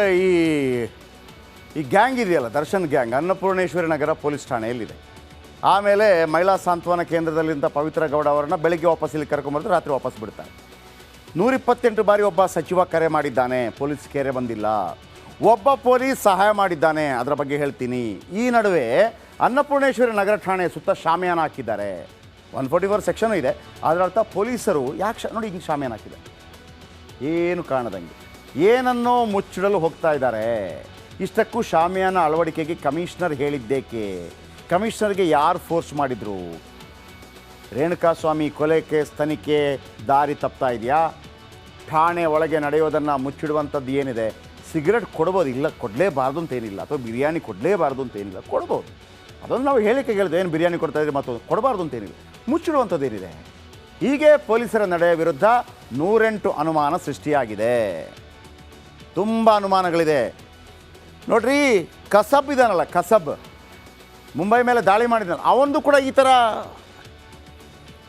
ಈ ಈ ಗ್ಯಾಂಗ್ ಇದೆಯಲ್ಲ, ದರ್ಶನ್ ಗ್ಯಾಂಗ್ ಅನ್ನಪೂರ್ಣೇಶ್ವರಿ ನಗರ ಪೊಲೀಸ್ ಠಾಣೆಯಲ್ಲಿದೆ. ಆಮೇಲೆ ಮಹಿಳಾ ಸಾಂತ್ವನ ಕೇಂದ್ರದಲ್ಲಿಂದ ಪವಿತ್ರ ಗೌಡ ಅವರನ್ನು ಬೆಳಗ್ಗೆ ವಾಪಸ್ ಇಲ್ಲಿ ಕರ್ಕೊಂಬರ್ತಾರೆ, ರಾತ್ರಿ ವಾಪಸ್ ಬಿಡ್ತಾರೆ. 128 ಬಾರಿ ಒಬ್ಬ ಸಚಿವ ಕರೆ ಮಾಡಿದ್ದಾನೆ, ಪೊಲೀಸ್ ಕರೆ ಬಂದಿಲ್ಲ. ಒಬ್ಬ ಪೊಲೀಸ್ ಸಹಾಯ ಮಾಡಿದ್ದಾನೆ, ಅದರ ಬಗ್ಗೆ ಹೇಳ್ತೀನಿ. ಈ ನಡುವೆ ಅನ್ನಪೂರ್ಣೇಶ್ವರಿ ನಗರ ಠಾಣೆ ಸುತ್ತ ಶಾಮಿಯಾನ ಹಾಕಿದ್ದಾರೆ. 144 ಸೆಕ್ಷನು ಇದೆ. ಅದರ ಅರ್ಥ ಪೊಲೀಸರು ಯಾಕೆ ನೋಡಿ ಹಿಂಗೆ ಶಾಮಿಯಾನ ಹಾಕಿದ್ದಾರೆ, ಏನು ಕಾಣದಂಗೆ ಏನನ್ನೋ ಮುಚ್ಚಿಡಲು ಹೋಗ್ತಾ ಇದ್ದಾರೆ. ಇಷ್ಟಕ್ಕೂ ಶಾಮಿಯಾನ ಅಳವಡಿಕೆಗೆ ಕಮಿಷನರ್ ಹೇಳಿದ್ದೇಕೆ? ಕಮಿಷನರ್ಗೆ ಯಾರು ಫೋರ್ಸ್ ಮಾಡಿದರು? ರೇಣುಕಾಸ್ವಾಮಿ ಕೊಲೆ ಕೇಸ್ ತನಿಖೆ ದಾರಿ ತಪ್ತಾ ಇದೆಯಾ? ಠಾಣೆ ಒಳಗೆ ನಡೆಯೋದನ್ನು ಮುಚ್ಚಿಡುವಂಥದ್ದು ಏನಿದೆ? ಸಿಗರೆಟ್ ಕೊಡ್ಬೋದು, ಇಲ್ಲ ಕೊಡಲೇಬಾರ್ದು ಅಂತೇನಿಲ್ಲ, ಅಥವಾ ಬಿರಿಯಾನಿ ಕೊಡಲೇಬಾರ್ದು ಅಂತೇನಿಲ್ಲ, ಕೊಡ್ಬೋದು. ಅದನ್ನು ನಾವು ಹೇಳಿಕೆ ಹೇಳಿದೆ, ಏನು ಬಿರಿಯಾನಿ ಕೊಡ್ತಾಯಿದ್ರೆ ಮತ್ತು ಕೊಡಬಾರ್ದು ಅಂತೇನಿಲ್ಲ. ಮುಚ್ಚಿಡುವಂಥದ್ದು ಏನಿದೆ? ಹೀಗೆ ಪೊಲೀಸರ ನಡೆಯ ವಿರುದ್ಧ 108 ಅನುಮಾನ ಸೃಷ್ಟಿಯಾಗಿದೆ. ತುಂಬ ಅನುಮಾನಗಳಿದೆ ನೋಡ್ರಿ. ಕಸಬ್ ಇದಾನಲ್ಲ, ಕಸಬ್ ಮುಂಬೈ ಮೇಲೆ ದಾಳಿ ಮಾಡಿದ್ದಾನೆ, ಅವನದು ಕೂಡ ಈ ಥರ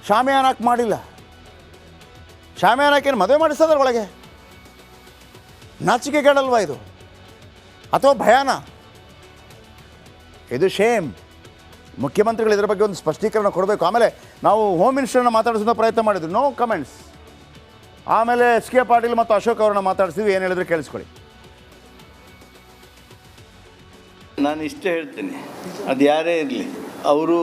ಶಾಮಿಯಾನ ಹಾಕಿ ಮಾಡಿಲ್ಲ. ಶಾಮಿಯಾನ ಹಾಕೇನು ಮದುವೆ ಮಾಡಿಸೋದ್ರ ಒಳಗೆ? ನಾಚಿಕೆಗೇಡಲ್ವಾ ಇದು? ಅಥವಾ ಭಯಾನ? ಇದು ಶೇಮ್. ಮುಖ್ಯಮಂತ್ರಿಗಳು ಇದರ ಬಗ್ಗೆ ಒಂದು ಸ್ಪಷ್ಟೀಕರಣ ಕೊಡಬೇಕು. ಆಮೇಲೆ ನಾವು ಹೋಮ್ ಮಿನಿಸ್ಟರ್ನ ಮಾತಾಡಿಸೋ ಪ್ರಯತ್ನ ಮಾಡಿದ್ವಿ, ನೋ ಕಮೆಂಟ್ಸ್. ಆಮೇಲೆ ಎಸ್ ಕೆ ಪಾಟೀಲ್ ಮತ್ತು ಅಶೋಕ್ ಅವ್ರನ್ನ ಮಾತಾಡಿಸಿದ್ವಿ, ಏನು ಹೇಳಿದ್ರು ಕೇಳಿಸ್ಕೊಳ್ಳಿ. ನಾನು ಇಷ್ಟೇ ಹೇಳ್ತೀನಿ, ಅದು ಯಾರೇ ಇರಲಿ, ಅವರು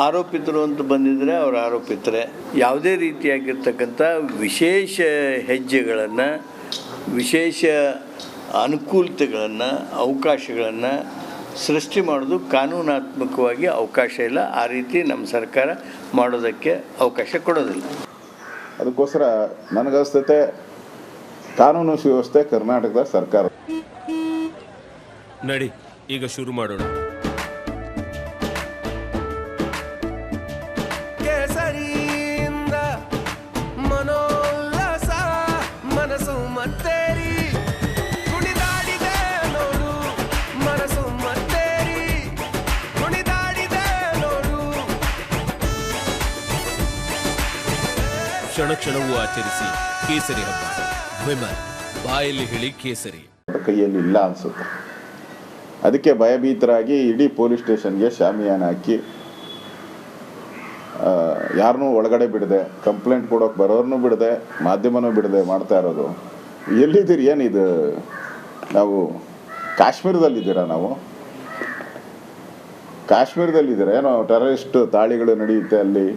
ಆರೋಪಿತರು ಅಂತ ಬಂದಿದ್ದರೆ ಅವರು ಆರೋಪಿತರೆ. ಯಾವುದೇ ರೀತಿಯಾಗಿರ್ತಕ್ಕಂಥ ವಿಶೇಷ ಹೆಜ್ಜೆಗಳನ್ನು, ವಿಶೇಷ ಅನುಕೂಲತೆಗಳನ್ನು, ಅವಕಾಶಗಳನ್ನು ಸೃಷ್ಟಿ ಮಾಡೋದು ಕಾನೂನಾತ್ಮಕವಾಗಿ ಅವಕಾಶ ಇಲ್ಲ. ಆ ರೀತಿ ನಮ್ಮ ಸರ್ಕಾರ ಮಾಡೋದಕ್ಕೆ ಅವಕಾಶ ಕೊಡೋದಿಲ್ಲ. ಅದಕ್ಕೋಸ್ಕರ ನನಗನ್ಸುತ್ತೆ ಕಾನೂನು ಸುವ್ಯವಸ್ಥೆ ಕರ್ನಾಟಕದ ಸರ್ಕಾರ. ನಡಿ ಈಗ ಶುರು ಮಾಡೋಣ. ಕೇಸರಿಯಿಂದ ಮನೋಲ್ಲಾಸ ಮನಸ್ಸು ಮತ್ತೇರಿ ಕುಣಿದಾಡಿದೆ ನೋಡು, ಮನಸ್ಸು ಮತ್ತೇರಿ ಕುಣಿದಾಡಿದೆ ನೋಡು. ಕ್ಷಣ ಕ್ಷಣವೂ ಆಚರಿಸಿ ಕೇಸರಿ ಹಬ್ಬ. ವಿಮಲ್ ಬಾಯಲ್ಲಿ ಹೇಳಿ ಕೇಸರಿ ಕೈಯಲ್ಲಿ ಇಲ್ಲ ಅನಿಸುತ್ತೆ. ಅದಕ್ಕೆ ಭಯಭೀತರಾಗಿ ಇಡೀ ಪೊಲೀಸ್ ಸ್ಟೇಷನ್ಗೆ ಶಾಮಿಯಾನ ಹಾಕಿ ಯಾರನ್ನೂ ಒಳಗಡೆ ಬಿಡದೆ, ಕಂಪ್ಲೇಂಟ್ ಕೊಡೋಕೆ ಬರೋರ್ನೂ ಬಿಡದೆ, ಮಾಧ್ಯಮನೂ ಬಿಡದೆ ಮಾಡ್ತಾ ಇರೋದು. ಎಲ್ಲಿದ್ದೀರಿ? ಏನಿದು? ನಾವು ಕಾಶ್ಮೀರದಲ್ಲಿದ್ದೀರಾ? ನಾವು ಕಾಶ್ಮೀರದಲ್ಲಿದ್ದೀರಾ? ಏನೋ ಟೆರರಿಸ್ಟ್ ದಾಳಿಗಳು ನಡೆಯುತ್ತೆ ಅಲ್ಲಿ,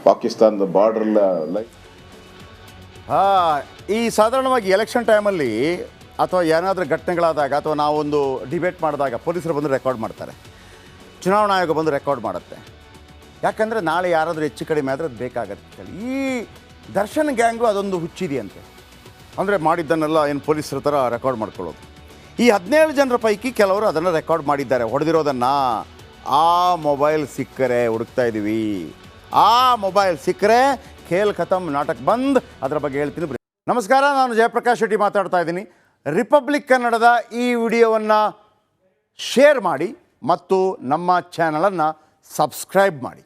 ಪಾಕಿಸ್ತಾನದ ಬಾರ್ಡ್ರಲ್ಲ. ಈ ಸಾಧಾರಣವಾಗಿ ಎಲೆಕ್ಷನ್ ಟೈಮಲ್ಲಿ ಅಥವಾ ಏನಾದರೂ ಘಟನೆಗಳಾದಾಗ ಅಥವಾ ನಾವೊಂದು ಡಿಬೇಟ್ ಮಾಡಿದಾಗ ಪೊಲೀಸರು ಬಂದು ರೆಕಾರ್ಡ್ ಮಾಡ್ತಾರೆ, ಚುನಾವಣಾ ಆಯೋಗ ಬಂದು ರೆಕಾರ್ಡ್ ಮಾಡುತ್ತೆ. ಯಾಕಂದರೆ ನಾಳೆ ಯಾರಾದರೂ ಹೆಚ್ಚು ಕಡಿಮೆ ಆದರೆ ಅದು ಬೇಕಾಗತ್ತೆ. ಈ ದರ್ಶನ್ ಗ್ಯಾಂಗು ಅದೊಂದು ಹುಚ್ಚಿದೆಯಂತೆ. ಅಂದರೆ ಮಾಡಿದ್ದನ್ನೆಲ್ಲ ಏನು ಪೊಲೀಸರ ಥರ ರೆಕಾರ್ಡ್ ಮಾಡ್ಕೊಳ್ಳೋದು. ಈ 17 ಜನರ ಪೈಕಿ ಕೆಲವರು ಅದನ್ನು ರೆಕಾರ್ಡ್ ಮಾಡಿದ್ದಾರೆ, ಹೊಡೆದಿರೋದನ್ನು. ಆ ಮೊಬೈಲ್ ಸಿಕ್ಕರೆ ಹುಡುಕ್ತಾ ಇದ್ದೀವಿ. ಆ ಮೊಬೈಲ್ ಸಿಕ್ಕರೆ ಖೇಲ್ ಖತಮ್, ನಾಟಕ ಬಂದ್. ಅದರ ಬಗ್ಗೆ ಹೇಳ್ತೀನಿ. ನಮಸ್ಕಾರ, ನಾನು ಜಯಪ್ರಕಾಶ್ ಶೆಟ್ಟಿ ಮಾತಾಡ್ತಾ ಇದ್ದೀನಿ. ರಿಪಬ್ಲಿಕ್ ಕನ್ನಡದ ಈ ವಿಡಿಯೋವನ್ನು ಶೇರ್ ಮಾಡಿ ಮತ್ತು ನಮ್ಮ ಚಾನಲನ್ನು ಸಬ್ಸ್ಕ್ರೈಬ್ ಮಾಡಿ.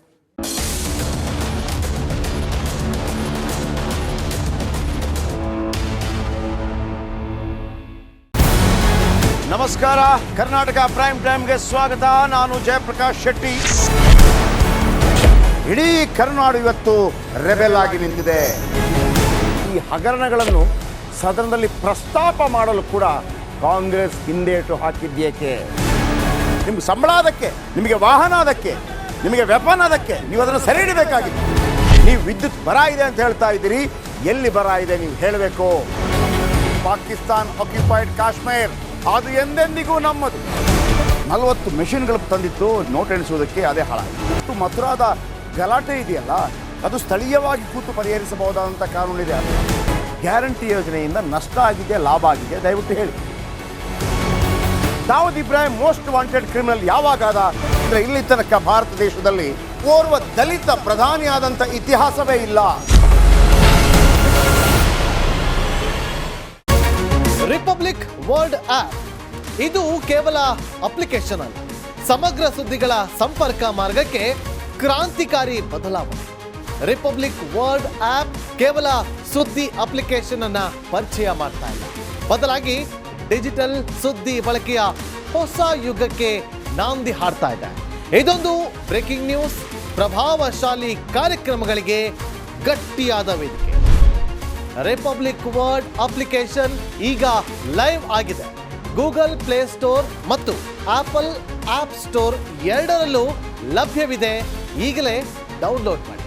ನಮಸ್ಕಾರ, ಕರ್ನಾಟಕ ಪ್ರೈಮ್ ಟೈಮ್ಗೆ ಸ್ವಾಗತ. ನಾನು ಜಯಪ್ರಕಾಶ್ ಶೆಟ್ಟಿ. ಇಡೀ ಕರುನಾಡು ಇವತ್ತು ರೆಬೆಲ್ ಆಗಿ ನಿಂತಿದೆ. ಈ ಹಗರಣಗಳನ್ನು ಸದನದಲ್ಲಿ ಪ್ರಸ್ತಾಪ ಮಾಡಲು ಕೂಡ ಕಾಂಗ್ರೆಸ್ ಹಿಂದೇಟು ಹಾಕಿದ್ದೇಕೆ? ನಿಮ್ಗೆ ಸಂಬಳ ಅದಕ್ಕೆ, ನಿಮಗೆ ವಾಹನ ಅದಕ್ಕೆ, ನಿಮಗೆ ವೆಪನ್ ಅದಕ್ಕೆ, ನೀವು ಅದನ್ನು ಸೆರೆ ಹಿಡಿಬೇಕಾಗಿತ್ತು. ನೀವು ವಿದ್ಯುತ್ ಬರ ಇದೆ ಅಂತ ಹೇಳ್ತಾ ಇದ್ದೀರಿ, ಎಲ್ಲಿ ಬರ ಇದೆ ನೀವು ಹೇಳಬೇಕು. ಪಾಕಿಸ್ತಾನ್ ಆಕ್ಯುಪೈಡ್ ಕಾಶ್ಮೀರ್ ಅದು ಎಂದೆಂದಿಗೂ ನಮ್ಮದು. 40 ಮೆಷಿನ್ಗಳು ತಂದಿತ್ತು ನೋಟ್ ಎಣಿಸುವುದಕ್ಕೆ, ಅದೇ ಹಾಳಾಯಿತು. ಮಥುರಾದ ಗಲಾಟೆ ಇದೆಯಲ್ಲ, ಅದು ಸ್ಥಳೀಯವಾಗಿ ಕೂತು ಪರಿಹರಿಸಬಹುದಾದಂಥ ಕಾನೂನಿದೆ. ಗ್ಯಾರಂಟಿ ಯೋಜನೆಯಿಂದ ನಷ್ಟ ಆಗಿದೆ, ಲಾಭ ಆಗಿದೆ? ದಯವಿಟ್ಟು ಹೇಳಿ. Dawood Ibrahim most wanted criminal ಯಾವಾಗಾದ ಅಂದರೆ ಇಲ್ಲಿ ತನಕ ಭಾರತ ದೇಶದಲ್ಲಿ ಓರ್ವ ದಲಿತ ಪ್ರಧಾನಿಯಾದಂಥ ಇತಿಹಾಸವೇ ಇಲ್ಲ. ರಿಪಬ್ಲಿಕ್ ವರ್ಲ್ಡ್ ಆಪ್ ಇದು ಕೇವಲ ಅಪ್ಲಿಕೇಶನ್ ಅಲ್ಲ, ಸಮಗ್ರ ಸುದ್ದಿಗಳ ಸಂಪರ್ಕ ಮಾರ್ಗಕ್ಕೆ ಕ್ರಾಂತಿಕಾರಿ ಬದಲಾವಣೆ. ರಿಪಬ್ಲಿಕ್ ವರ್ಲ್ಡ್ ಆಪ್ ಕೇವಲ ಸುದ್ದಿ ಅಪ್ಲಿಕೇಶನ್ ಅನ್ನ ಪರಿಚಯ ಮಾಡ್ತಾ ಇಲ್ಲ, ಬದಲಾಗಿ ಡಿಜಿಟಲ್ ಸುದ್ದಿ ಬಳಕೆಯ ಹೊಸ ಯುಗಕ್ಕೆ ನಾಂದಿ ಹಾಡ್ತಾ ಇದೆ. ಇದೊಂದು ಬ್ರೇಕಿಂಗ್ ನ್ಯೂಸ್, ಪ್ರಭಾವಶಾಲಿ ಕಾರ್ಯಕ್ರಮಗಳಿಗೆ ಗಟ್ಟಿಯಾದ ವೇದಿಕೆ. ರಿಪಬ್ಲಿಕ್ ವರ್ಡ್ ಅಪ್ಲಿಕೇಶನ್ ಈಗ ಲೈವ್ ಆಗಿದೆ. ಗೂಗಲ್ ಪ್ಲೇಸ್ಟೋರ್ ಮತ್ತು ಆಪಲ್ ಆಪ್ ಸ್ಟೋರ್ ಎರಡರಲ್ಲೂ ಲಭ್ಯವಿದೆ. ಈಗಲೇ ಡೌನ್ಲೋಡ್ ಮಾಡಿ.